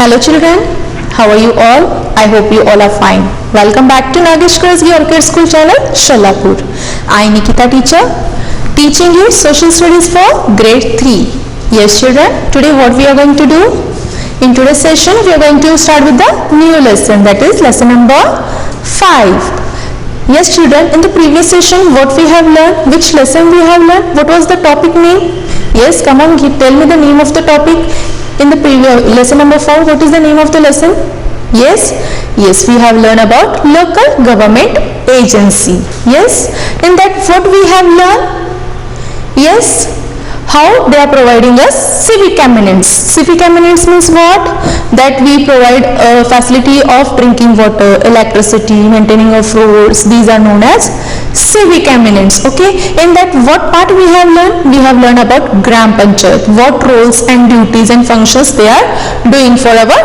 Hello children, how are you all? I hope you all are fine. Welcome back to Nagesh Kurazgi Orchid School channel, Shalapur. I am Nikita teacher, teaching you social studies for grade 3. Yes children, today what we are going to do? In today's session, we are going to start with the new lesson, that is lesson number 5. Yes children, in the previous session, what we have learned, which lesson we have learned, what was the topic name? Yes, come on, tell me the name of the topic. In the previous lesson number 4, what is the name of the lesson? Yes, we have learned about local government agency. Yes, in that what we have learned? Yes, how they are providing us civic eminence. Civic eminence means what? That we provide a facility of drinking water, electricity, maintaining of roads. These are known as civic eminence. Okay, in that what part we have learned? We have learned about Gram Panchayat, what roles and duties and functions they are doing for our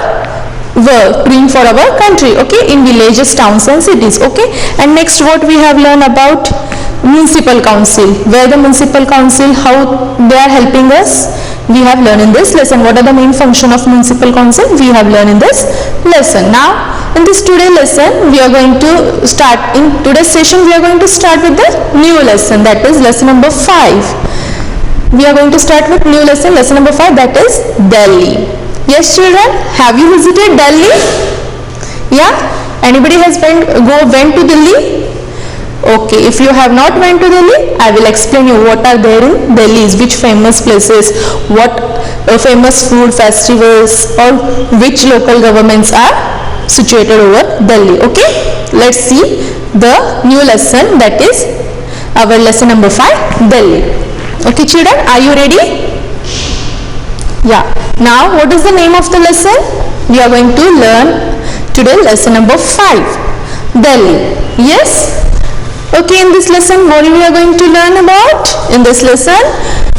work, doing for our country. Okay, in villages, towns and cities. Okay, and next what we have learned about municipal council, where the municipal council, how they are helping us, we have learned in this lesson. What are the main function of municipal council? We have learned in this lesson. Now in this today lesson, we are going to start, in today's session we are going to start with the new lesson, that is lesson number 5. We are going to start with new lesson, lesson number 5, that is Delhi. Yes children, have you visited Delhi? Yeah, anybody has went to Delhi? Okay, if you have not went to Delhi, I will explain you what are there in Delhi, which famous places, what famous food festivals or which local governments are situated over Delhi. Okay, let's see the new lesson, that is our lesson number 5, Delhi. Okay children, are you ready? Yeah, now what is the name of the lesson? We are going to learn today lesson number 5, Delhi. Yes? Okay, in this lesson, what we are going to learn about? In this lesson,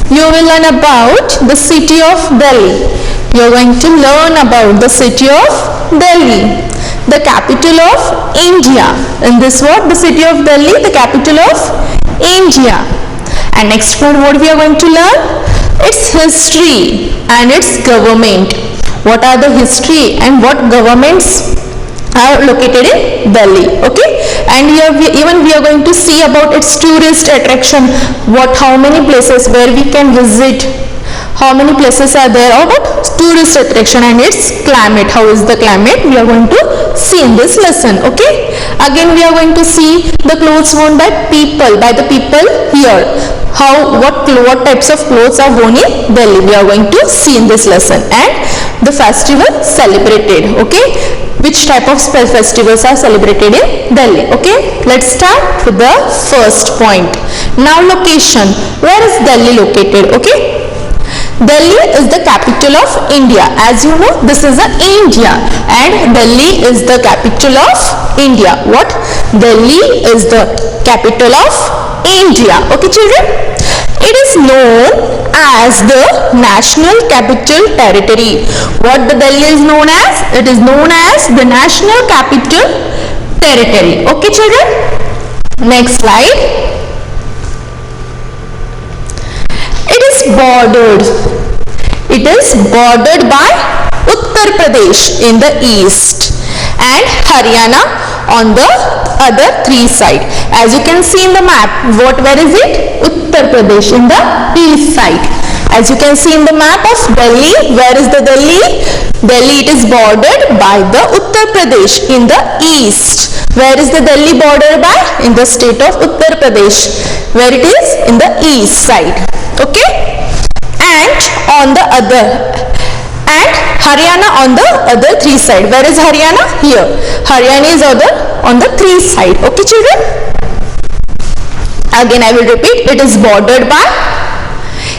you will learn about the city of Delhi. You are going to learn about the city of Delhi, the capital of India. In this word, the city of Delhi, the capital of India. And next one, what we are going to learn? Its history and its government. What are the history and what governments are located in Delhi. Okay, and here we are going to see about its tourist attraction, how many places where we can visit, how many places are there about tourist attraction, and its climate, how is the climate, we are going to see in this lesson. Okay, again we are going to see the clothes worn by the people here, what types of clothes are worn in Delhi, we are going to see in this lesson, and the festival celebrated. Okay, which type of festivals are celebrated in Delhi. Okay, let's start with the first point. Now location, where is Delhi located? Okay, Delhi is the capital of India. As you know, this is India and Delhi is the capital of India. What? Delhi is the capital of India. Okay children, it is known as the National Capital Territory. What the Delhi is known as? It is known as the National Capital Territory. Okay children, next slide. It is bordered by Uttar Pradesh in the east and Haryana on the other 3 sides. As you can see in the map, where is it? Uttar Pradesh in the east side. As you can see in the map of Delhi, where is the Delhi? Delhi, it is bordered by the Uttar Pradesh in the east. Where is the Delhi bordered by? In the state of Uttar Pradesh, where it is in the east side. Okay, and Haryana on the other 3 side. Where is Haryana? Here. Haryana is on the 3 side. Okay children, again I will repeat, it is bordered by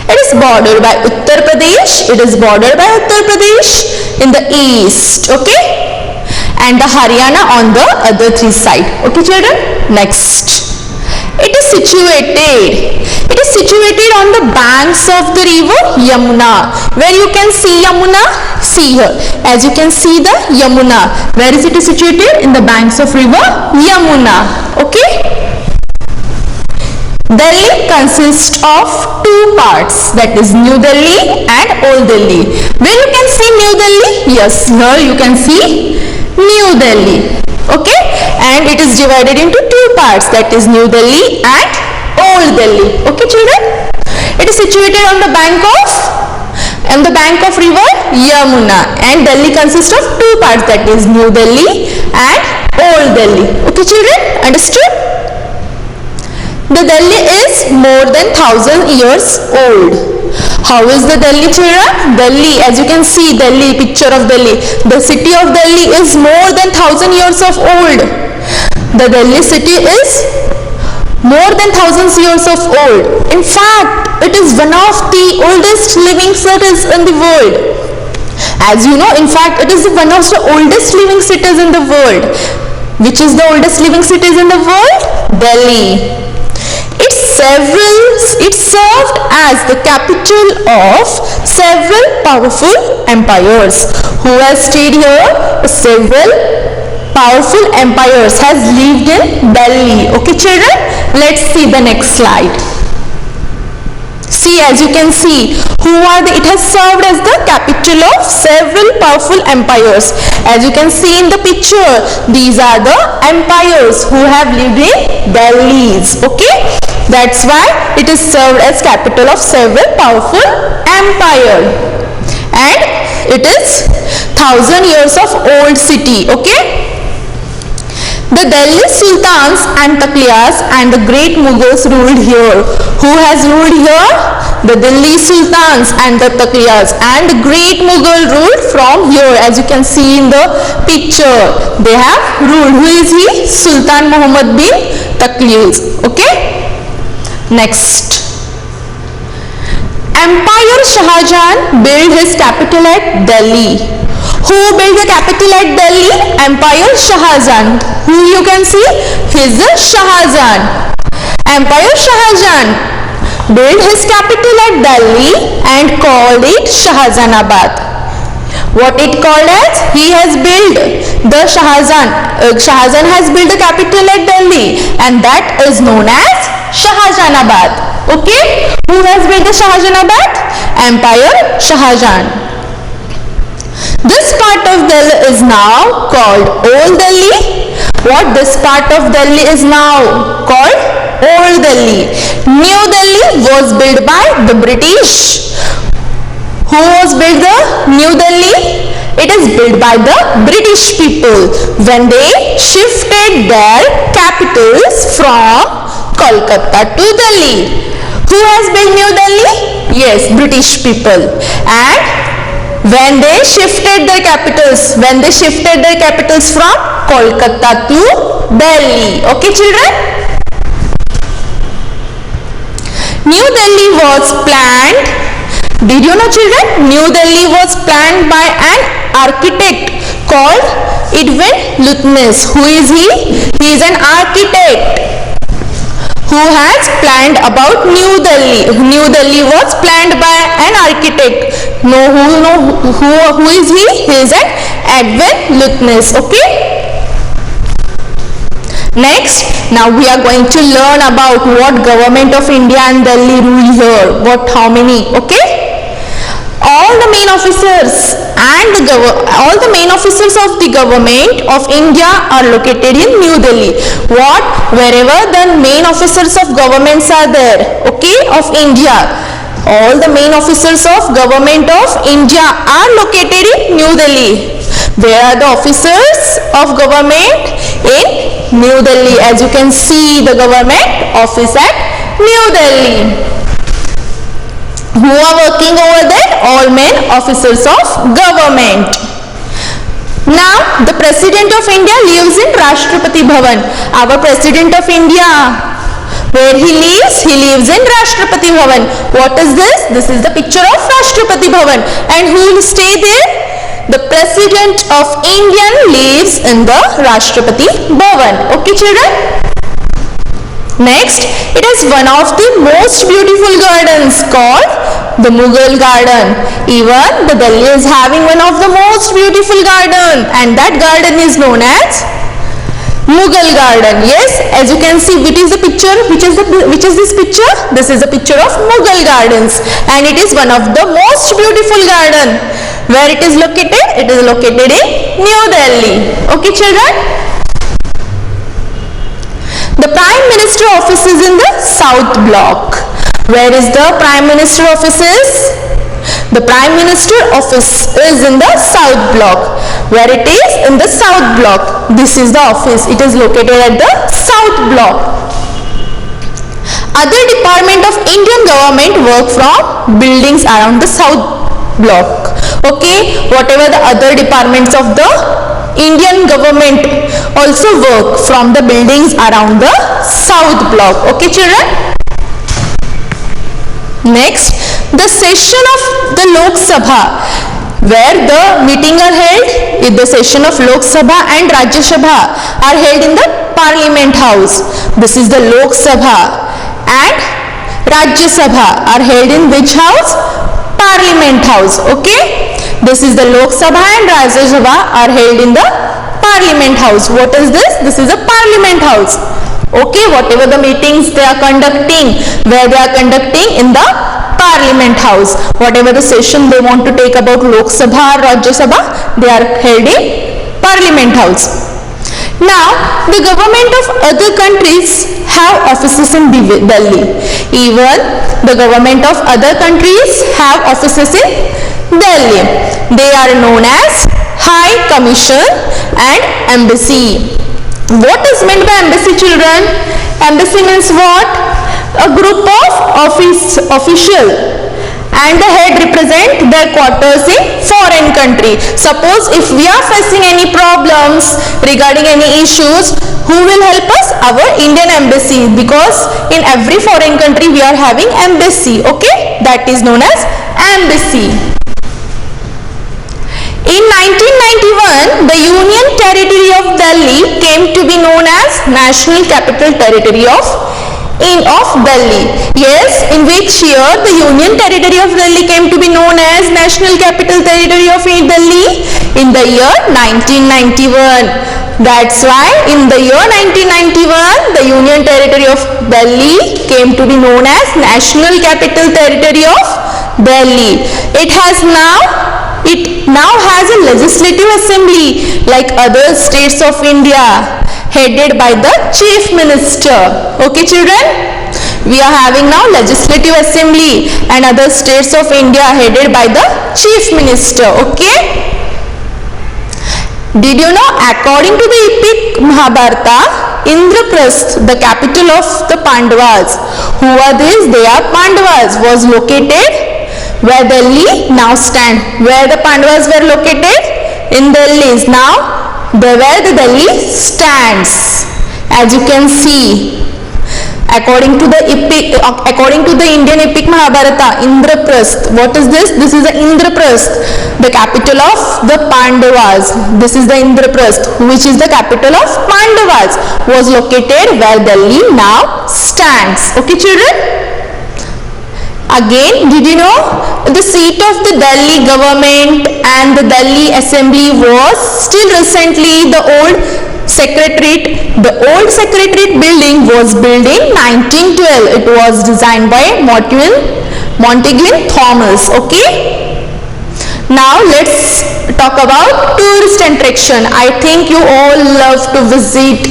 Uttar Pradesh. It is bordered by Uttar Pradesh in the east. Okay, and the Haryana on the other 3 side. Okay children, next. It is situated on the banks of the river Yamuna. Where you can see Yamuna? See here. As you can see the Yamuna. Where is it situated? In the banks of river Yamuna. Okay. Delhi consists of 2 parts, that is New Delhi and Old Delhi. Where you can see New Delhi? Yes, here you can see New Delhi. Okay, and it is divided into two parts, that is New Delhi and Old Delhi. Okay children, it is situated on the bank of river Yamuna, and Delhi consists of two parts, that is New Delhi and Old Delhi. Okay children, understood? The Delhi is more than 1000 years old. How is the Delhi children? Delhi, as you can see, Delhi, picture of Delhi. The city of Delhi is more than 1000 years of old. The Delhi city is more than thousands years of old. In fact, it is one of the oldest living cities in the world. As you know, in fact, it is one of the oldest living cities in the world. Which is the oldest living cities in the world? Delhi. It served as the capital of several powerful empires. Who has stayed here? Several powerful empires has lived in Delhi. Okay children, let's see the next slide. See, as you can see, it has served as the capital of several powerful empires. As you can see in the picture, these are the empires who have lived in Delhi's. Okay, that's why it is served as capital of several powerful empires, and it is 1000 years of old city. Okay. The Delhi Sultans and Taqliyas and the great Mughals ruled here. Who has ruled here? The Delhi Sultans and the Taqliyas, and the great Mughal ruled from here. As you can see in the picture, they have ruled. Who is he? Sultan Muhammad bin Taqliyas. Okay. Next. Empire Shah Jahan built his capital at Delhi. Who built the capital at Delhi? Empire Shah Jahan. Who you can see? He is Shah Jahan. Empire Shah Jahan built his capital at Delhi and called it Shahjahanabad. What it called as? He has built the Shah Jahan has built the capital at Delhi, and that is known as Shahjahanabad. Okay? Who has built the Shahjahanabad? Empire Shah Jahan. This part of Delhi is now called Old Delhi. What this part of Delhi is now called? Old Delhi. New Delhi was built by the British. Who was built the New Delhi? It is built by the British people when they shifted their capitals from Kolkata to Delhi. Who has built New Delhi? Yes, British people. And when they shifted their capitals from Kolkata to Delhi. Okay children? New Delhi was planned. Did you know children? New Delhi was planned by an architect called Edwin Lutyens. Who is he? He is an architect who has planned about New Delhi. New Delhi was planned by an architect. Who is he? He is an Edwin Lutyens. Okay. Next, now we are going to learn about what government of India and Delhi rule here. How many? Okay. All the main officers of the government of India are located in New Delhi. Wherever the main officers of governments are there, okay, of India, all the main officers of government of India are located in New Delhi. Where are the officers of government? In New Delhi. As you can see, the government office at New Delhi. Who are working over there? All main officers of government. Now, the President of India lives in Rashtrapati Bhavan. Our President of India, where he lives? He lives in Rashtrapati Bhavan. What is this? This is the picture of Rashtrapati Bhavan. And who will stay there? The President of India lives in the Rashtrapati Bhavan. Okay, children? Next, it is one of the most beautiful gardens called the Mughal Garden. Even the Delhi is having one of the most beautiful garden, and that garden is known as Mughal garden. Yes, as you can see, which is the picture? Which is this picture? This is a picture of Mughal gardens, and it is one of the most beautiful garden. Where it is located? It is located in New Delhi. Okay, children. The Prime Minister office is in the South Block. Where is the Prime Minister offices? The Prime Minister office is in the South Block. Where it is? In the South Block. This is the office. It is located at the South Block. Other department of Indian government work from buildings around the South Block. Okay, whatever the other departments of the Indian government also work from the buildings around the South Block. Okay, children. Next, the session of the Lok Sabha, where the meeting are held, the session of Lok Sabha and Rajya Sabha are held in the Parliament House. This is the Lok Sabha, and Rajya Sabha are held in which house? Parliament House. Okay, this is the Lok Sabha and Rajya Sabha are held in the Parliament House. What is this? This is a Parliament House. Okay, whatever the meetings they are conducting, where they are conducting in the Parliament House. Whatever the session they want to take about Lok Sabha or Rajya Sabha, they are held in Parliament House. Now, the government of other countries have offices in Delhi. Even the government of other countries have offices in Delhi. They are known as High Commission and Embassy. What is meant by embassy, children? Embassy means what? A group of official and the head represent their quarters in foreign country. Suppose if we are facing any problems regarding any issues, who will help us? Our Indian embassy, because in every foreign country we are having embassy. Okay, that is known as embassy. In 1991, the Union Territory of Delhi came to be known as National Capital Territory of Delhi. Yes, in which year the Union Territory of Delhi came to be known as National Capital Territory of Delhi? In the year 1991. That's why in the year 1991, the Union Territory of Delhi came to be known as National Capital Territory of Delhi. It now has a legislative assembly like other states of India, headed by the chief minister. Okay, children, we are having now legislative assembly and other states of India headed by the chief minister. Okay, did you know, according to the epic Mahabharata, Indraprasth, the capital of the Pandavas, who are these? They are Pandavas, was located where Delhi now stand. Where the Pandavas were located? In Delhi is now where the Delhi stands. As you can see, according to the Indian epic Mahabharata, Indraprasth. What is this? This is the Indraprasth, the capital of the Pandavas. This is the Indraprasth, which is the capital of Pandavas, was located where Delhi now stands. Okay, children. Again, did you know the seat of the Delhi government and the Delhi assembly was still recently the old secretariat. The old secretariat building was built in 1912. It was designed by Montague Thomas. Okay. Now let's talk about tourist attraction. I think you all love to visit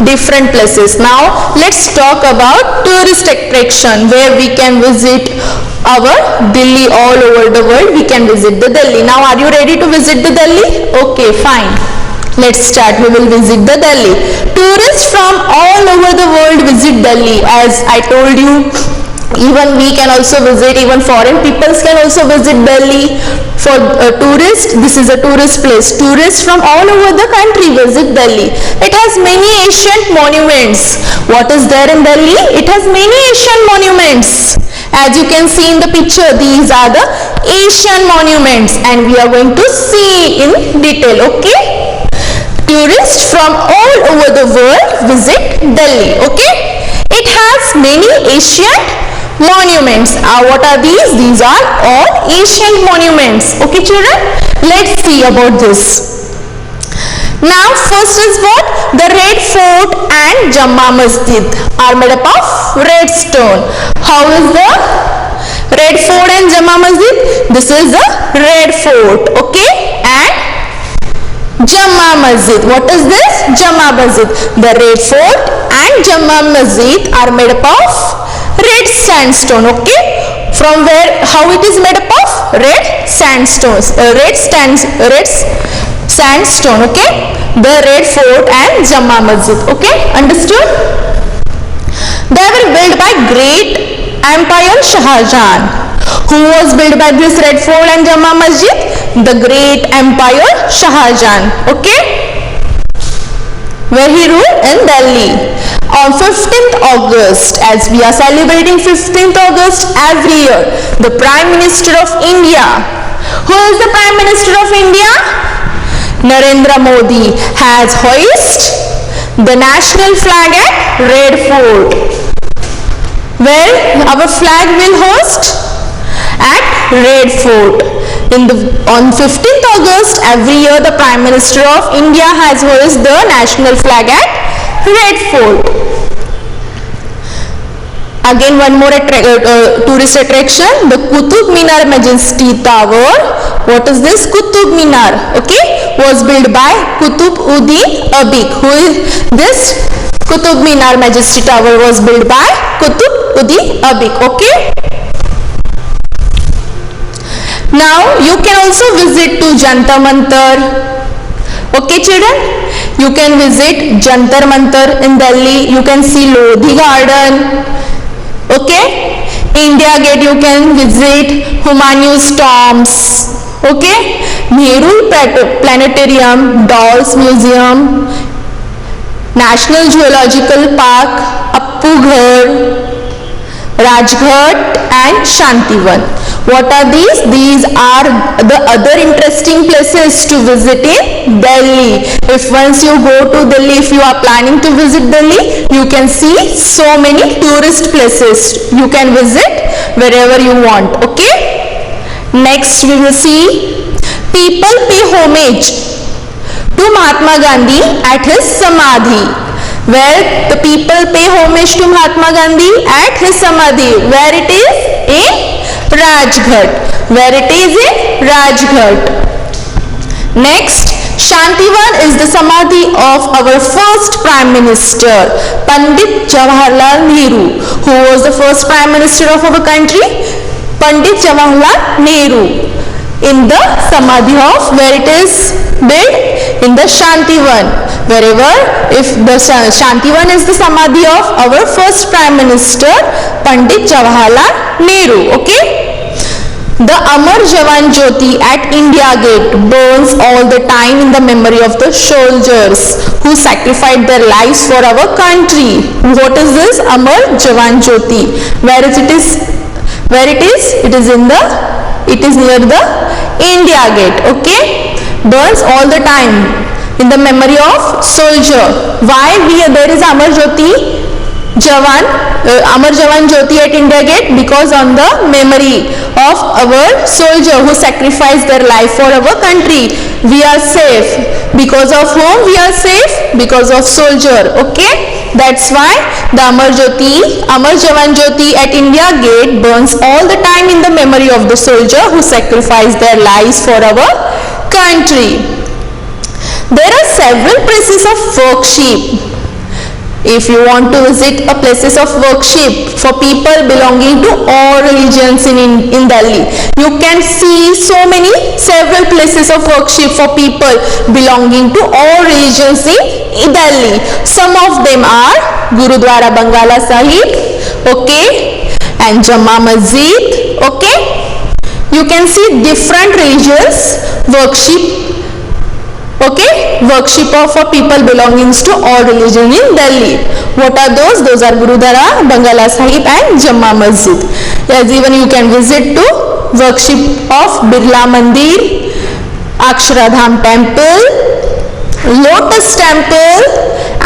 different places. Now let's talk about tourist attraction, where we can visit our Delhi. All over the world we can visit the Delhi. Now are you ready to visit the Delhi? Okay, fine. Let's start. We will visit the Delhi. Tourists from all over the world visit Delhi. As I told you, even we can also visit, even foreign peoples can also visit Delhi. For tourists, this is a tourist place. Tourists from all over the country visit Delhi. It has many ancient monuments. What is there in Delhi? It has many ancient monuments. As you can see in the picture, these are the Asian monuments, and we are going to see in detail. Okay? Tourists from all over the world visit Delhi. Okay? It has many ancient monuments. What are these? These are all ancient monuments. Okay, children, let's see about this. Now first is what? The Red Fort and Jama Masjid are made up of red stone. How is the Red Fort and Jama Masjid? This is the Red Fort, okay? And Jama Masjid. What is this? Jama Masjid. The Red Fort and Jama Masjid are made up of red sandstone, okay? From where, how it is made up of? Red sandstones, red sandstone, okay? The Red Fort and Jama Masjid, okay? Understood? They were built by great Empire Shah Jahan. Who was built by this Red Fort and Jama Masjid? The great Empire Shah Jahan, okay? Where he ruled in Delhi. On 15th August, as we are celebrating 15th August every year, the Prime Minister of India. Who is the Prime Minister of India? Narendra Modi has hoisted the national flag at Red Fort. Where our flag will host? At Red Fort. On 15th August every year, the Prime Minister of India has hoisted the national flag at Red Fort. Again, one more tourist attraction, the Qutub Minar Majesty Tower. What is this? Qutub Minar, okay, was built by Qutb-ud-Din Aibak. Who is this? Qutub Minar Majesty Tower was built by Qutb-ud-Din Aibak, okay. Now you can also visit to Jantar Mantar, okay children. You can visit Jantar Mantar in Delhi. You can see Lodhi Garden, okay. India Gate you can visit, Humayun's tombs, okay. Nehru Planetarium, Dolls Museum, National Zoological Park, Appu Ghar, Rajghat and Shantivan. What are these? These are the other interesting places to visit in Delhi. If once you go to Delhi, if you are planning to visit Delhi, you can see so many tourist places. You can visit wherever you want, okay? Next we will see people pay homage to Mahatma Gandhi at his Samadhi. Where the people pay homage to Mahatma Gandhi at his Samadhi. Where it is? In Rajghat. Where it is? In Rajghat. Next, Shantivan is the Samadhi of our first Prime Minister, Pandit Jawaharlal Nehru. Who was the first Prime Minister of our country? Pandit Jawaharlal Nehru. In the Samadhi of, where it is built? In the Shantivan. Wherever, if the Shantivan is the Samadhi of our first Prime Minister, Pandit Jawaharlal Nehru, okay? The Amar Jawan Jyoti at India Gate burns all the time in the memory of the soldiers who sacrificed their lives for our country. What is this Amar Jawan Jyoti? Where is it is? Where it is? It is in the, it is near the India Gate, okay? Burns all the time in the memory of soldier. Why there is Amar Jawan Jyoti at India Gate? Because on the memory of our soldier who sacrificed their life for our country. We are safe. Because of whom we are safe? Because of soldier, okay? That's why the Amar Jawan Jyoti at India Gate burns all the time in the memory of the soldier who sacrificed their lives for our country. There are several places of worship. If you want to visit a places of worship for people belonging to all religions in Delhi, you can see several places of worship for people belonging to all religions in Delhi. Some of them are Gurudwara Bangala Sahib, okay, and Jama Masjid, okay. You can see different religions worship, okay, worship for people belonging to all religion in Delhi. What are those? Those are Gurudwara, Bangala Sahib and Jama Masjid. Yes, even you can visit to worship of Birla Mandir, Aksharadham Temple, Lotus Temple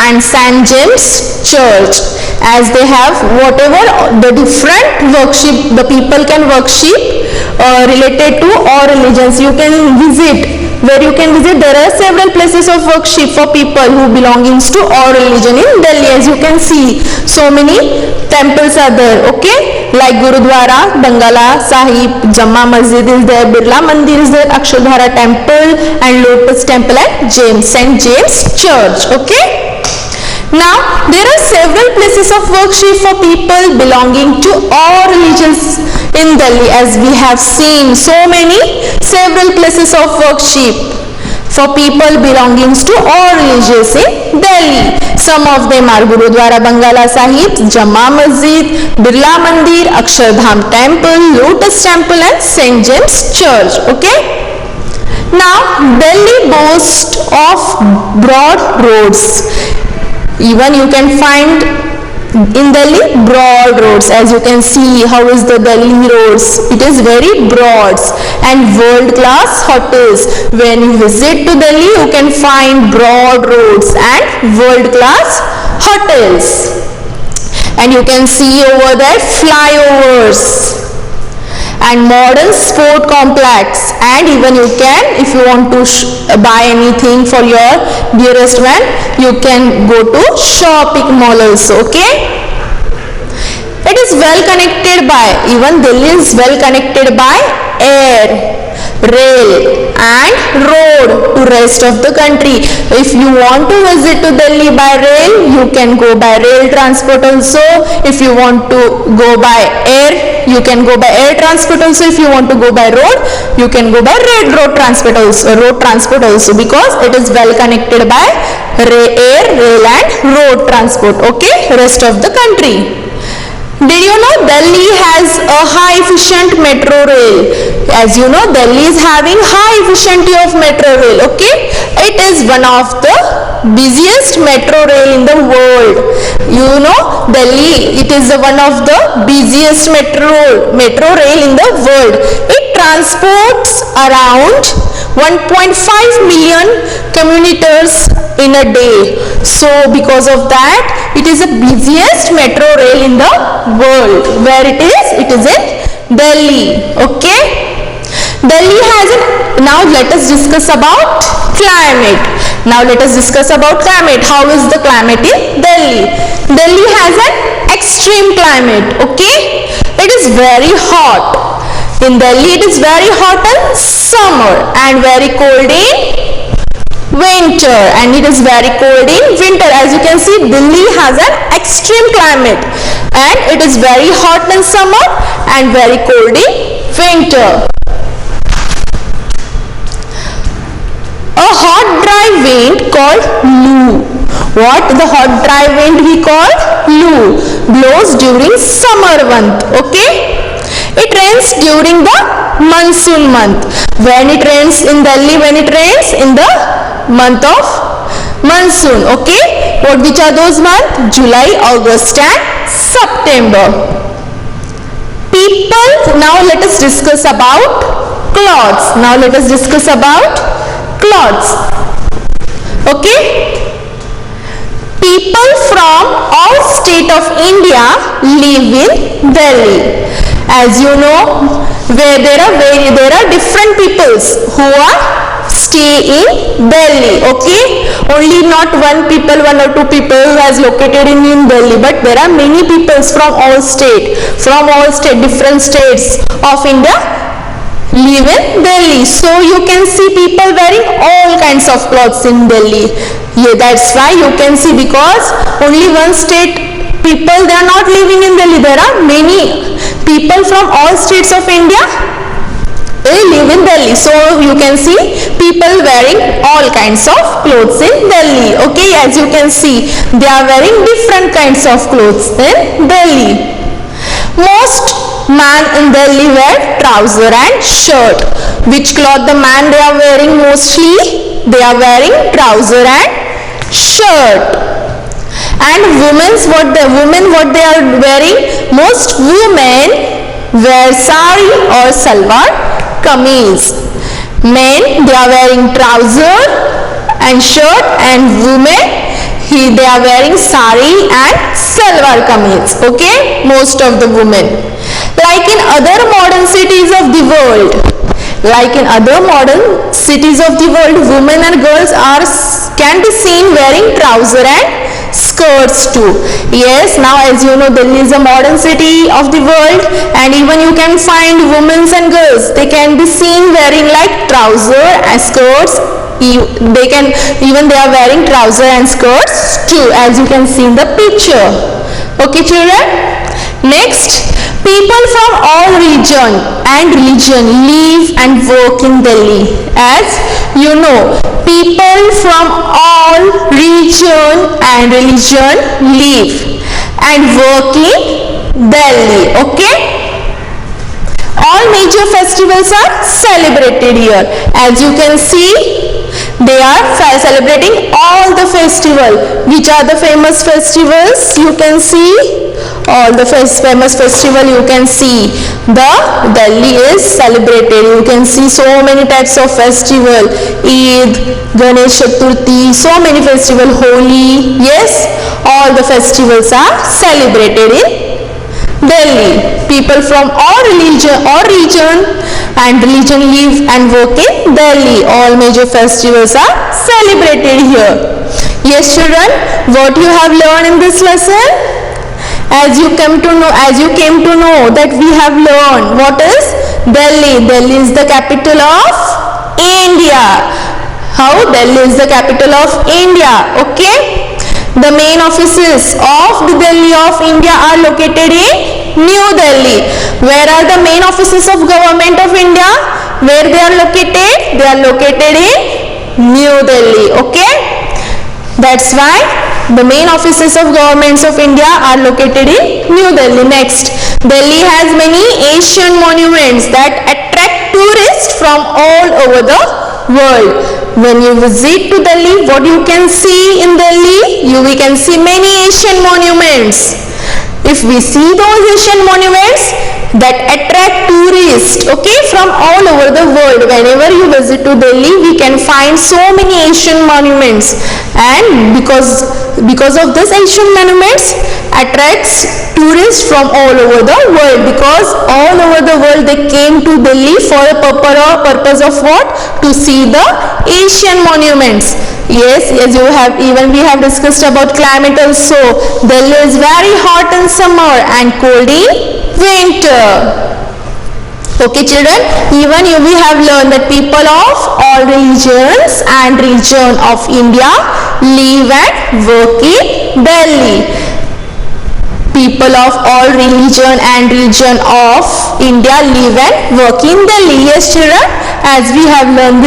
and St. James Church. As they have whatever the different worship the people can worship related to all religions, you can visit where you can visit. There are several places of worship for people who belongs to all religion in Delhi. As you can see, so many temples are there, okay, like Gurudwara, Bangala Sahib, Jamma Masjid is there, Birla Mandir is there, Akshardhara Temple and Lotus Temple at St. James Church, okay. Now there are several places of worship for people belonging to all religions in Delhi. As we have seen, so many several places of worship for people belonging to all religions in Delhi. Some of them are Gurudwara Bangala Sahib, Jamma Masjid, Birla Mandir, Akshardham Temple, Lotus Temple and St. James Church, okay. Now Delhi boasts of broad roads. Even you can find in Delhi broad roads. As you can see, how is the Delhi roads? It is very broad, and world class hotels. When you visit to Delhi, you can find broad roads and world class hotels. And you can see over there flyovers and modern sport complex, and even you can, if you want to buy anything for your dearest one, you can go to shopping mall also, okay. It is well connected by, even Delhi is well connected by air, rail and road to rest of the country. If you want to visit to Delhi by rail, you can go by rail transport also. If you want to go by air, you can go by air transport also. If you want to go by road, you can go by road transport also, because it is well connected by air, rail and road transport, okay, rest of the country. Did you know Delhi has a high efficient metro rail? As you know, Delhi is having high efficiency of metro rail, okay. It is one of the busiest metro rail in the world. You know, Delhi, it is one of the busiest metro rail in the world. It transports around 1.5 million commuters in a day. So because of that, it is the busiest metro rail in the world. Where it is in Delhi, okay. Delhi has now let us discuss about climate. How is the climate in Delhi? Delhi has an extreme climate, okay. It is very hot. In Delhi, it is very hot in summer and very cold in winter, and it is very cold in winter. As you can see, Delhi has an extreme climate, and it is very hot in summer and very cold in winter. A hot dry wind called Loo. What the hot dry wind we call Loo blows during summer month, okay. It rains during the monsoon month. When it rains in Delhi, when it rains in the month of monsoon, okay. Which are those months? July, August and September. People, now let us discuss about clothes. Okay. People from all states of India live in Delhi. As you know, where there are different peoples who are stay in Delhi, okay. Only not one or two people who has located in Delhi, but there are many peoples from all different states of India live in Delhi. So you can see people wearing all kinds of clothes in Delhi. Yeah, that's why you can see, because only one state people, they are not living in Delhi. There are many people from all states of India, they live in Delhi. So you can see people wearing all kinds of clothes in Delhi, okay. As you can see, they are wearing different kinds of clothes in Delhi. Most man in Delhi wear trouser and shirt. Which cloth the man they are wearing mostly? They are wearing trouser and shirt. And what they are wearing? Most women wear sari or salwar kameez. Men, they are wearing trouser and shirt, and women, they are wearing sari and salwar kameez, okay, most of the women. Like in other modern cities of the world, Like in other modern cities of the world, women and girls can be seen wearing trouser and skirts too. Yes, now as you know, Delhi is a modern city of the world, and even you can find women and girls, they can be seen wearing like trouser and skirts. They are wearing trouser and skirts too, as you can see in the picture. Okay children, next, people from all region and religion live and work in Delhi. As you know, people from all region and religion live and work in Delhi. Okay? All major festivals are celebrated here. As you can see, they are celebrating all the festival. Which are the famous festivals? You can see all the famous festival. You can see the Delhi is celebrated. You can see so many types of festival. Eid, Ganesh Chaturthi, so many festival. Holi. Yes, all the festivals are celebrated in Delhi. People from all region and religion live and work in Delhi. All major festivals are celebrated here. Yes children, what you have learned in this lesson? As you came to know that we have learned what is Delhi. Delhi is the capital of India. How? Delhi is the capital of India. Okay? The main offices of the Delhi of India are located in New Delhi. Where are the main offices of Government of India? Where they are located? They are located in New Delhi. Okay? That's why the main offices of Governments of India are located in New Delhi. Next, Delhi has many Asian monuments that attract tourists from all over the world. When you visit to Delhi, what you can see in Delhi? We can see many Asian monuments. If we see those Asian monuments that attract tourists, okay, from all over the world, whenever you visit to Delhi, we can find so many Asian monuments, and because of this Asian monuments attracts tourists from all over the world, because all over the world they came to Delhi for a purpose of what? To see the Asian monuments. Yes, as we have discussed about climate also. Delhi is very hot in summer and cold in winter. Okay children, even we have learned that people of all religions and region of India live and work in Delhi. People of all religion and region of India live and work in Delhi. Yes children, as we have learned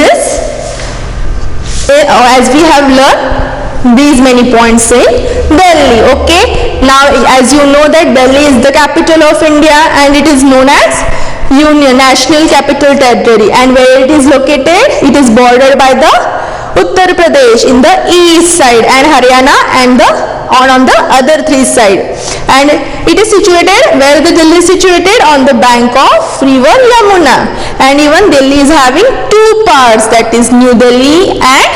these many points in Delhi. Okay, now as you know that Delhi is the capital of India and it is known as National Capital Territory, and where it is located, it is bordered by the Uttar Pradesh in the east side and Haryana and on the other three side, and it is situated where the Delhi is situated on the bank of river Yamuna, and even Delhi is having two parts, that is New Delhi and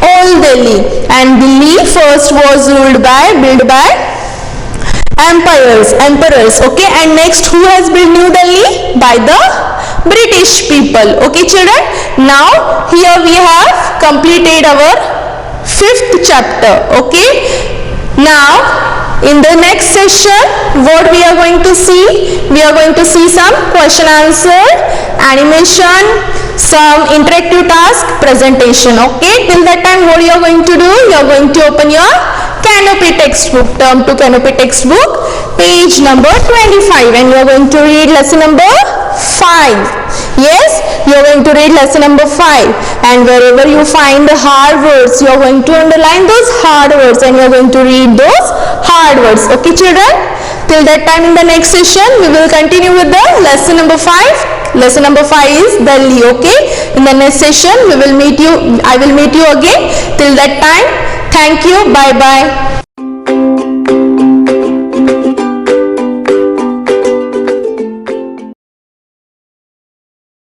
Old Delhi, and Delhi first was built by emperors, okay, and next who has built New Delhi? By the British people. Okay children, now here we have completed our 5th chapter. Okay, now in the next session what we are going to see? We are going to see some question answer, animation, some interactive task, presentation. Okay, till that time what you are going to do? You are going to open your Canopy textbook, term to Canopy textbook, page number 25, and you are going to read lesson number 5. Yes, you are going to read lesson number 5, and wherever you find the hard words, you are going to underline those hard words and you are going to read those hard words. Okay children, till that time in the next session we will continue with the lesson number 5. Lesson number 5 is Delhi. Okay, in the next session I will meet you again. Till that time, thank you, bye bye.